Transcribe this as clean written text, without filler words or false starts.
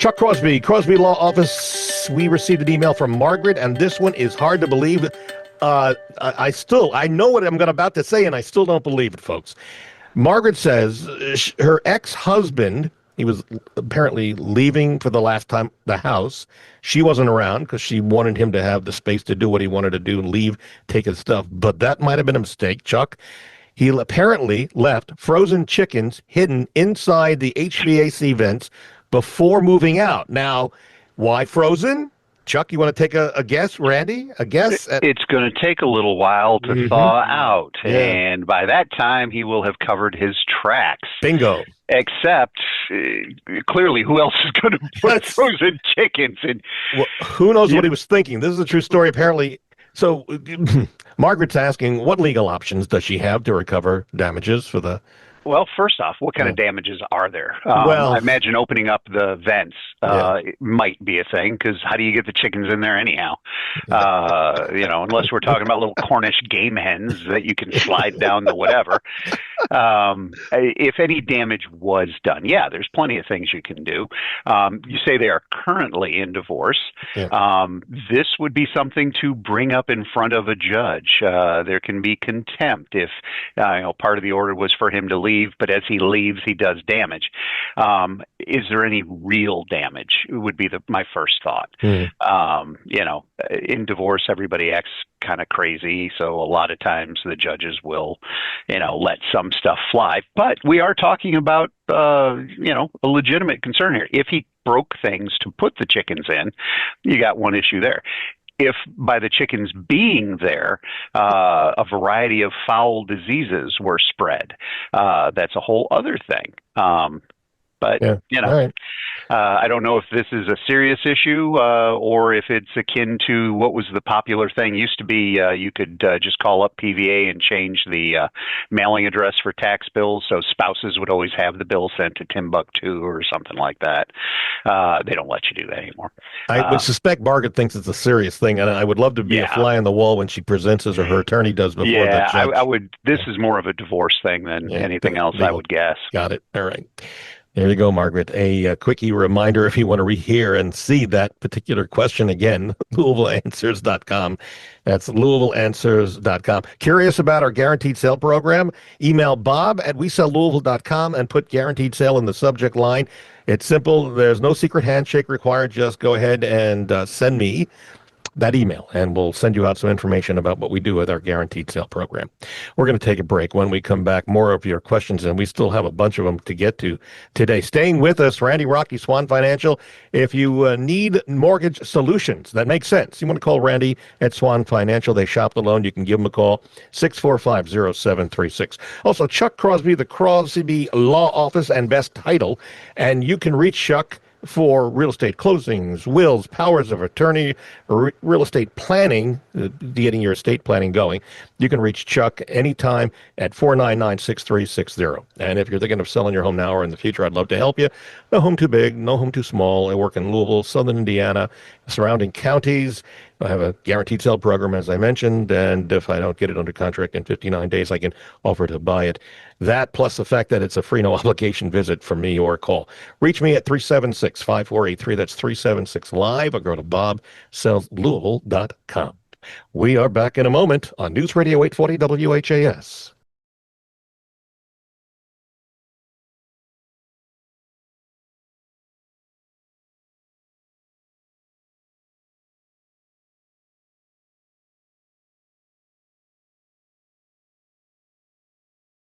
Chuck Crosby, Crosby Law Office. We received an email from Margaret, and this one is hard to believe. I know what I'm about to say, and I still don't believe it, folks. Margaret says her ex-husband, he was apparently leaving for the last time the house. She wasn't around because she wanted him to have the space to do what he wanted to do, leave, take his stuff. But that might have been a mistake, Chuck. He apparently left frozen chickens hidden inside the HVAC vents before moving out. Now, why frozen? Chuck, you want to take a guess, Randy? A guess? It's going to take a little while to thaw out, and by that time, he will have covered his tracks. Bingo. Except, clearly, who else is going to put frozen chickens in? Well, who knows what he was thinking? This is a true story, apparently. So, Margaret's asking, what legal options does she have to recover damages for the... Well, first off, what kind of damages are there? Well, I imagine opening up the vents might be a thing, because how do you get the chickens in there anyhow? Unless we're talking about little Cornish game hens that you can slide down the whatever. If any damage was done, there's plenty of things you can do. You say they are currently in divorce. Yeah. This would be something to bring up in front of a judge. There can be contempt if part of the order was for him to leave, but as he leaves, he does damage. Is there any real damage? Would be my first thought. In divorce, everybody acts kind of crazy, so a lot of times the judges will, let some stuff fly. But we are talking about, a legitimate concern here. If he broke things to put the chickens in, you got one issue there. If by the chickens being there, a variety of foul diseases were spread, that's a whole other thing. I don't know if this is a serious issue or if it's akin to what was the popular thing. Used to be you could just call up PVA and change the mailing address for tax bills, so spouses would always have the bill sent to Timbuktu or something like that. They don't let you do that anymore. I would suspect Margaret thinks it's a serious thing, and I would love to be a fly on the wall when she presents as her attorney does before the judge. I would. This is more of a divorce thing than anything else, I would guess. Got it. All right. There you go, Margaret. A quickie reminder, if you want to rehear and see that particular question again, LouisvilleAnswers.com. That's LouisvilleAnswers.com. Curious about our guaranteed sale program? Email bob@WeSellLouisville.com and put guaranteed sale in the subject line. It's simple. There's no secret handshake required. Just go ahead and send me that email, and we'll send you out some information about what we do with our guaranteed sale program. We're going to take a break. When we come back, more of your questions, and we still have a bunch of them to get to today. Staying with us, Randy Rocky, Swan Financial. If you need mortgage solutions that make sense, you want to call Randy at Swan Financial. They shop the loan. You can give them a call, 645-0736. Also, Chuck Crosby, the Crosby Law Office and Best Title, and you can reach Chuck for real estate closings, wills, powers of attorney, real estate planning, getting your estate planning going. You can reach Chuck anytime at 499-6360. And if you're thinking of selling your home now or in the future, I'd love to help you. No home too big, no home too small. I work in Louisville, Southern Indiana, surrounding counties. I have a guaranteed sale program, as I mentioned, and if I don't get it under contract in 59 days, I can offer to buy it. That, plus the fact that it's a free, no-obligation visit from me or call. Reach me at 376-5483. That's 376-LIVE, or go to bobsellslouisville.com. We are back in a moment on News Radio 840 WHAS.